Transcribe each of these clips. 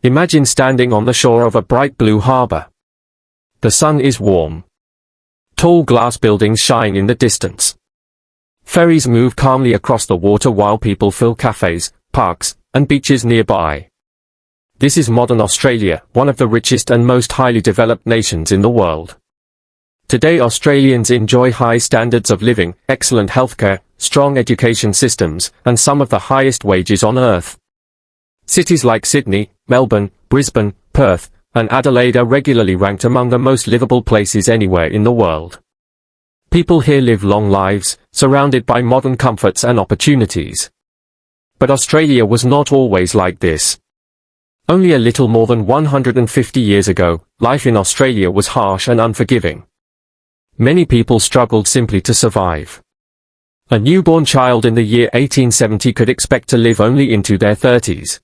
Imagine standing on the shore of a bright blue harbor. The sun is warm. Tall glass buildings shine in the distance. Ferries move calmly across the water while people fill cafes, parks, and beaches nearby. This is modern Australia, one of the richest and most highly developed nations in the world. Today Australians enjoy high standards of living, excellent healthcare, strong education systems, and some of the highest wages on earth. Cities like Sydney, Melbourne, Brisbane, Perth, and Adelaide are regularly ranked among the most livable places anywhere in the world. People here live long lives, surrounded by modern comforts and opportunities. But Australia was not always like this. Only a little more than 150 years ago, life in Australia was harsh and unforgiving. Many people struggled simply to survive. A newborn child in the year 1870 could expect to live only into their 30s.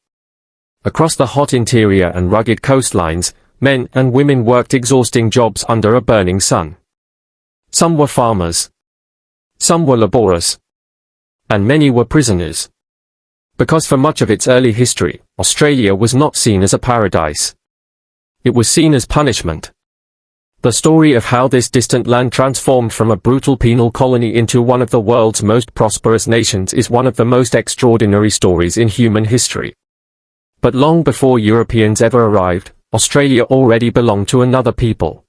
Across the hot interior and rugged coastlines, men and women worked exhausting jobs under a burning sun. Some were farmers. Some were labourers. And many were prisoners. Because for much of its early history, Australia was not seen as a paradise. It was seen as punishment. The story of how this distant land transformed from a brutal penal colony into one of the world's most prosperous nations is one of the most extraordinary stories in human history. But long before Europeans ever arrived, Australia already belonged to another people.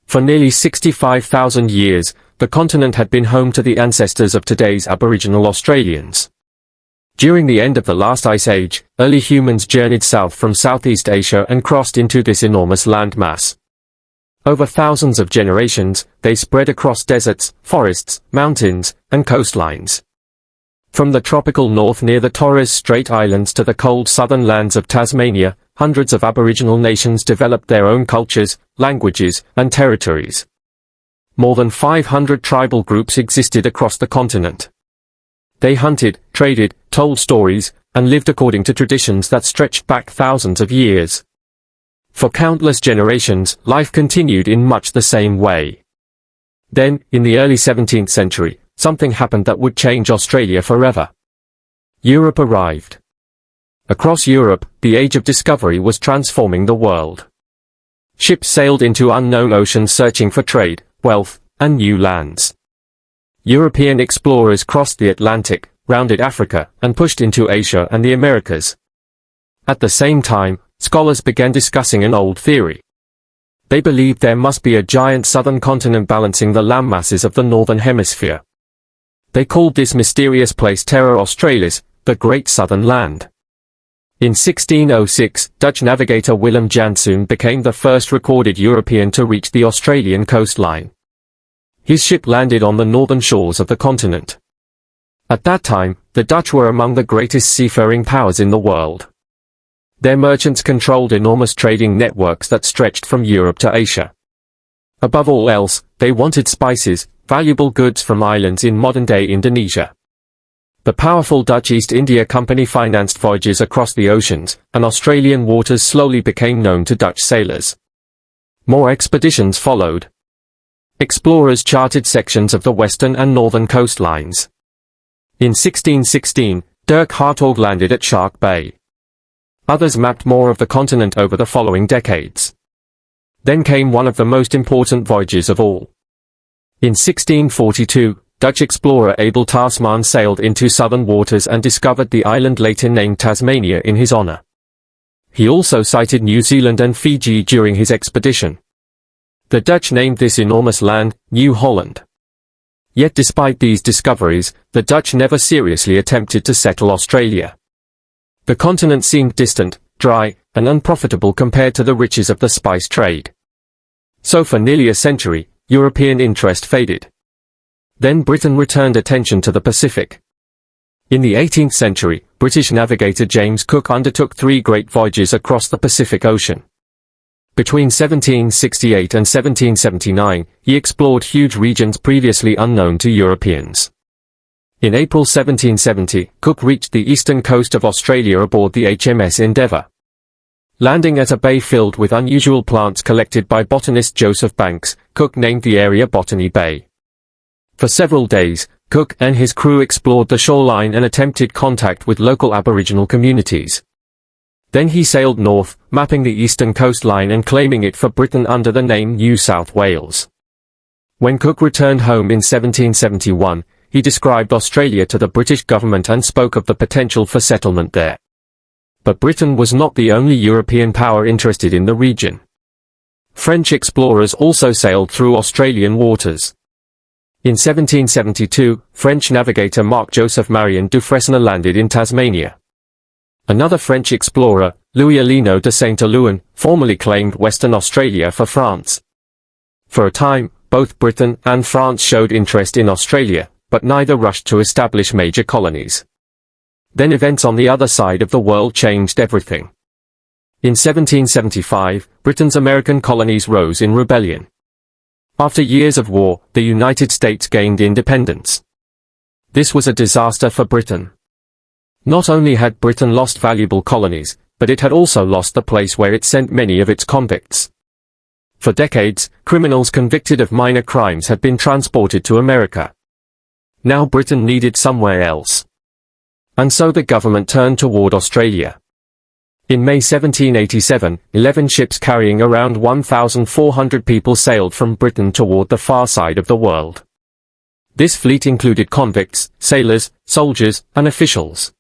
For nearly 65,000 years, the continent had been home to the ancestors of today's Aboriginal Australians. During the end of the last ice age, early humans journeyed south from Southeast Asia and crossed into this enormous landmass. Over thousands of generations, they spread across deserts, forests, mountains, and coastlines. From the tropical north near the Torres Strait Islands to the cold southern lands of Tasmania, hundreds of Aboriginal nations developed their own cultures, languages, and territories. More than 500 tribal groups existed across the continent. They hunted, traded, told stories, and lived according to traditions that stretched back thousands of years. For countless generations, life continued in much the same way. Then, in the early 17th century, something happened that would change Australia forever. Europe arrived. Across Europe, the age of discovery was transforming the world. Ships sailed into unknown oceans searching for trade, wealth, and new lands. European explorers crossed the Atlantic, rounded Africa, and pushed into Asia and the Americas. At the same time, scholars began discussing an old theory. They believed there must be a giant southern continent balancing the landmasses of the northern hemisphere. They called this mysterious place Terra Australis, the Great Southern Land. In 1606, Dutch navigator Willem Janszoon became the first recorded European to reach the Australian coastline. His ship landed on the northern shores of the continent. At that time, the Dutch were among the greatest seafaring powers in the world. Their merchants controlled enormous trading networks that stretched from Europe to Asia. Above all else, they wanted spices, valuable goods from islands in modern-day Indonesia. The powerful Dutch East India Company financed voyages across the oceans, and Australian waters slowly became known to Dutch sailors. More expeditions followed. Explorers charted sections of the western and northern coastlines. In 1616, Dirk Hartog landed at Shark Bay. Others mapped more of the continent over the following decades. Then came one of the most important voyages of all. In 1642, Dutch explorer Abel Tasman sailed into southern waters and discovered the island later named Tasmania in his honor. He also sighted New Zealand and Fiji during his expedition. The Dutch named this enormous land, New Holland. Yet despite these discoveries, the Dutch never seriously attempted to settle Australia. The continent seemed distant, dry, and unprofitable compared to the riches of the spice trade. So for nearly a century, European interest faded. Then Britain returned attention to the Pacific. In the 18th century, British navigator James Cook undertook 3 great voyages across the Pacific Ocean. Between 1768 and 1779, he explored huge regions previously unknown to Europeans. In April 1770, Cook reached the eastern coast of Australia aboard the HMS Endeavour. Landing at a bay filled with unusual plants collected by botanist Joseph Banks, Cook named the area Botany Bay. For several days, Cook and his crew explored the shoreline and attempted contact with local Aboriginal communities. Then he sailed north, mapping the eastern coastline and claiming it for Britain under the name New South Wales. When Cook returned home in 1771, he described Australia to the British government and spoke of the potential for settlement there. But Britain was not the only European power interested in the region. French explorers also sailed through Australian waters. In 1772, French navigator Marc-Joseph Marion du Fresnoy landed in Tasmania. Another French explorer, Louis Alino de Saint-Ouen, formally claimed Western Australia for France. For a time, both Britain and France showed interest in Australia, but neither rushed to establish major colonies. Then events on the other side of the world changed everything. In 1775, Britain's American colonies rose in rebellion. After years of war, the United States gained independence. This was a disaster for Britain. Not only had Britain lost valuable colonies, but it had also lost the place where it sent many of its convicts. For decades, criminals convicted of minor crimes had been transported to America. Now Britain needed somewhere else. And so the government turned toward Australia. In May 1787, 11 ships carrying around 1,400 people sailed from Britain toward the far side of the world. This fleet included convicts, sailors, soldiers, and officials.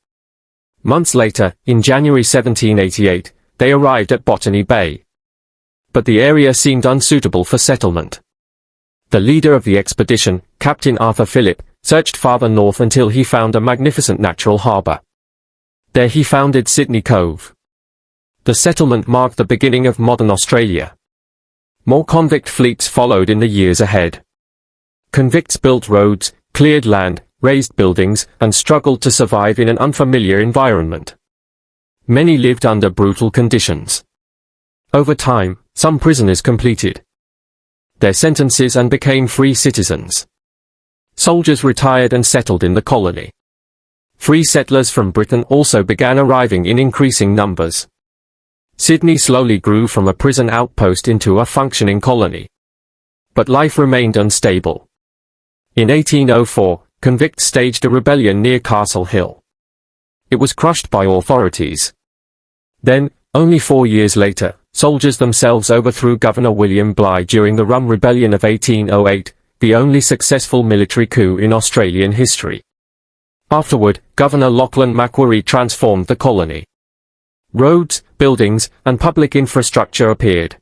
Months later, in January 1788, they arrived at Botany Bay. But the area seemed unsuitable for settlement. The leader of the expedition, Captain Arthur Phillip, searched farther north until he found a magnificent natural harbor. There he founded Sydney Cove. The settlement marked the beginning of modern Australia. More convict fleets followed in the years ahead. Convicts built roads, cleared land, raised buildings, and struggled to survive in an unfamiliar environment. Many lived under brutal conditions. Over time, some prisoners completed their sentences and became free citizens. Soldiers retired and settled in the colony. Free settlers from Britain also began arriving in increasing numbers. Sydney slowly grew from a prison outpost into a functioning colony. But life remained unstable. In 1804, convicts staged a rebellion near Castle Hill. It was crushed by authorities. Then, only 4 years later, soldiers themselves overthrew Governor William Bligh during the Rum Rebellion of 1808, the only successful military coup in Australian history. Afterward, Governor Lachlan Macquarie transformed the colony. Roads, buildings, and public infrastructure appeared.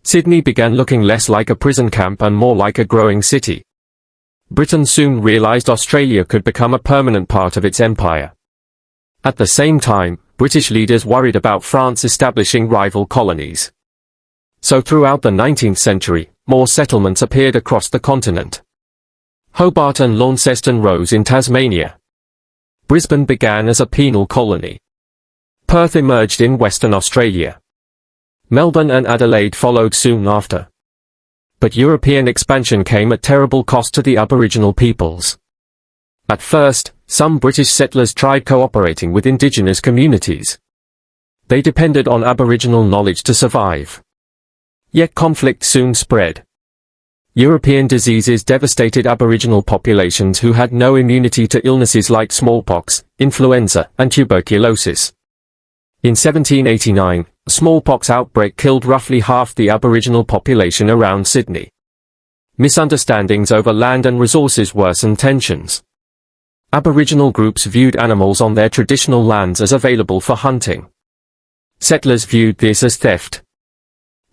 Sydney began looking less like a prison camp and more like a growing city. Britain soon realized Australia could become a permanent part of its empire. At the same time, British leaders worried about France establishing rival colonies. So throughout the 19th century, more settlements appeared across the continent. Hobart and Launceston rose in Tasmania. Brisbane began as a penal colony. Perth emerged in Western Australia. Melbourne and Adelaide followed soon after. But European expansion came at terrible cost to the Aboriginal peoples. At first, some British settlers tried cooperating with indigenous communities. They depended on Aboriginal knowledge to survive. Yet conflict soon spread. European diseases devastated Aboriginal populations who had no immunity to illnesses like smallpox, influenza, and tuberculosis. In 1789, a smallpox outbreak killed roughly half the Aboriginal population around Sydney. Misunderstandings over land and resources worsened tensions. Aboriginal groups viewed animals on their traditional lands as available for hunting. Settlers viewed this as theft.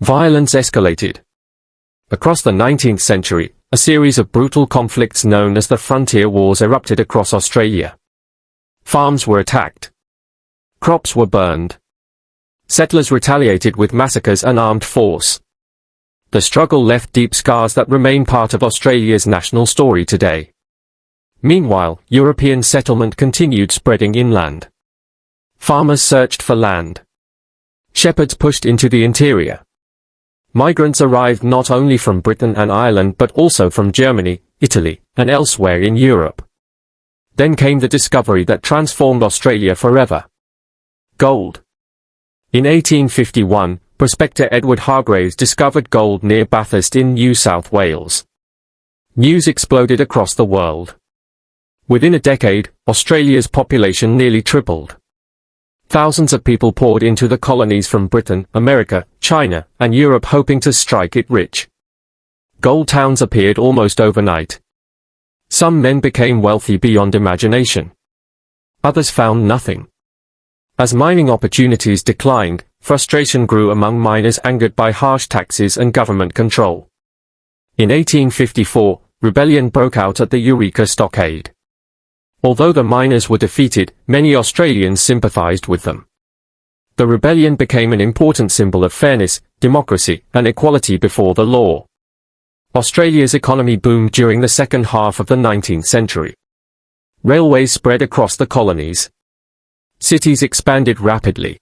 Violence escalated. Across the 19th century, a series of brutal conflicts known as the Frontier Wars erupted across Australia. Farms were attacked. Crops were burned. Settlers retaliated with massacres and armed force. The struggle left deep scars that remain part of Australia's national story today. Meanwhile, European settlement continued spreading inland. Farmers searched for land. Shepherds pushed into the interior. Migrants arrived not only from Britain and Ireland but also from Germany, Italy, and elsewhere in Europe. Then came the discovery that transformed Australia forever. Gold. In 1851, prospector Edward Hargreaves discovered gold near Bathurst in New South Wales. News exploded across the world. Within a decade, Australia's population nearly tripled. Thousands of people poured into the colonies from Britain, America, China, and Europe hoping to strike it rich. Gold towns appeared almost overnight. Some men became wealthy beyond imagination. Others found nothing. As mining opportunities declined, frustration grew among miners angered by harsh taxes and government control. In 1854, rebellion broke out at the Eureka Stockade. Although the miners were defeated, many Australians sympathized with them. The rebellion became an important symbol of fairness, democracy, and equality before the law. Australia's economy boomed during the second half of the 19th century. Railways spread across the colonies. Cities expanded rapidly.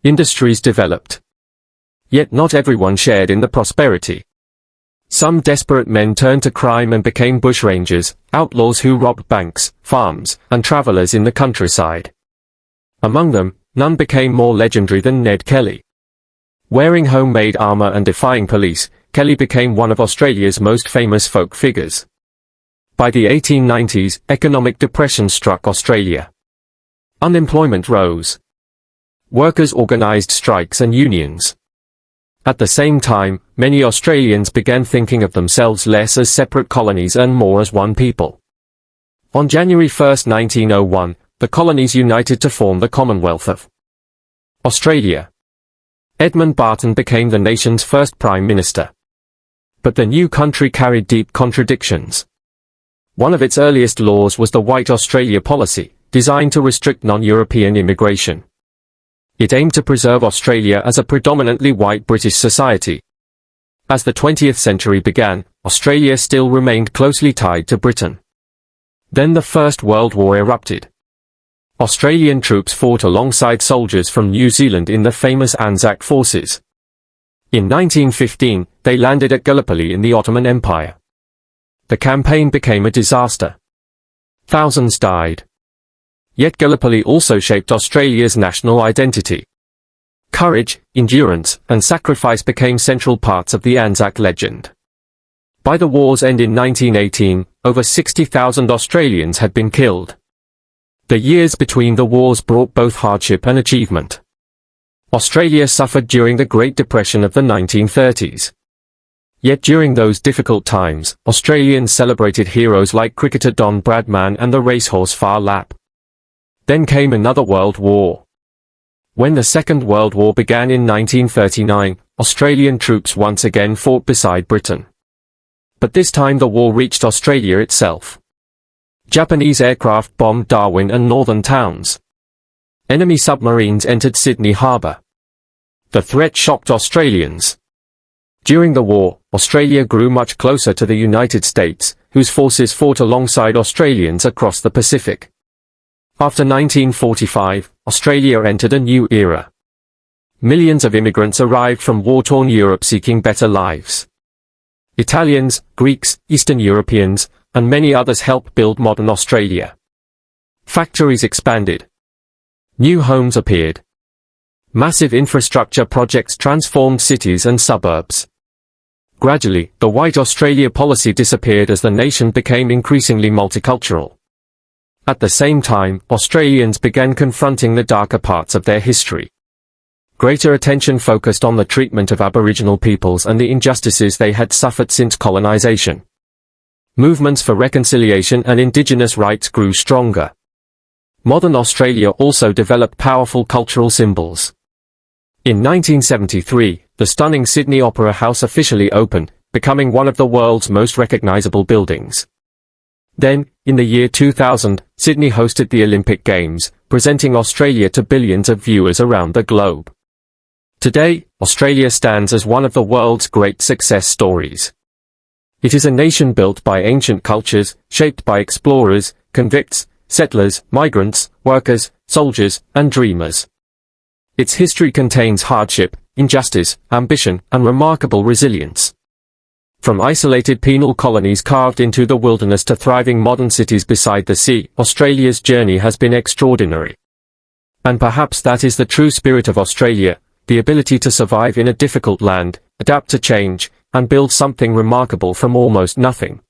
Industries developed. Yet not everyone shared in the prosperity. Some desperate men turned to crime and became bushrangers, outlaws who robbed banks, farms, and travelers in the countryside. Among them, none became more legendary than Ned Kelly. Wearing homemade armor and defying police, Kelly became one of Australia's most famous folk figures. By the 1890s, economic depression struck Australia. Unemployment rose. Workers organized strikes and unions. At the same time, many Australians began thinking of themselves less as separate colonies and more as one people. On January 1, 1901, the colonies united to form the Commonwealth of Australia. Edmund Barton became the nation's first Prime Minister. But the new country carried deep contradictions. One of its earliest laws was the White Australia policy, designed to restrict non-European immigration. It aimed to preserve Australia as a predominantly white British society. As the 20th century began, Australia still remained closely tied to Britain. Then the First World War erupted. Australian troops fought alongside soldiers from New Zealand in the famous Anzac Forces. In 1915, they landed at Gallipoli in the Ottoman Empire. The campaign became a disaster. Thousands died. Yet Gallipoli also shaped Australia's national identity. Courage, endurance, and sacrifice became central parts of the Anzac legend. By the war's end in 1918, over 60,000 Australians had been killed. The years between the wars brought both hardship and achievement. Australia suffered during the Great Depression of the 1930s. Yet during those difficult times, Australians celebrated heroes like cricketer Don Bradman and the racehorse Phar Lap. Then came another world war. When the Second World War began in 1939, Australian troops once again fought beside Britain. But this time the war reached Australia itself. Japanese aircraft bombed Darwin and northern towns. Enemy submarines entered Sydney Harbour. The threat shocked Australians. During the war, Australia grew much closer to the United States, whose forces fought alongside Australians across the Pacific. After 1945, Australia entered a new era. Millions of immigrants arrived from war-torn Europe seeking better lives. Italians, Greeks, Eastern Europeans, and many others helped build modern Australia. Factories expanded. New homes appeared. Massive infrastructure projects transformed cities and suburbs. Gradually, the White Australia policy disappeared as the nation became increasingly multicultural. At the same time, Australians began confronting the darker parts of their history. Greater attention focused on the treatment of Aboriginal peoples and the injustices they had suffered since colonisation. Movements for reconciliation and Indigenous rights grew stronger. Modern Australia also developed powerful cultural symbols. In 1973, the stunning Sydney Opera House officially opened, becoming one of the world's most recognisable buildings. Then, in the year 2000, Sydney hosted the Olympic Games, presenting Australia to billions of viewers around the globe. Today, Australia stands as one of the world's great success stories. It is a nation built by ancient cultures, shaped by explorers, convicts, settlers, migrants, workers, soldiers, and dreamers. Its history contains hardship, injustice, ambition, and remarkable resilience. From isolated penal colonies carved into the wilderness to thriving modern cities beside the sea, Australia's journey has been extraordinary. And perhaps that is the true spirit of Australia, the ability to survive in a difficult land, adapt to change, and build something remarkable from almost nothing.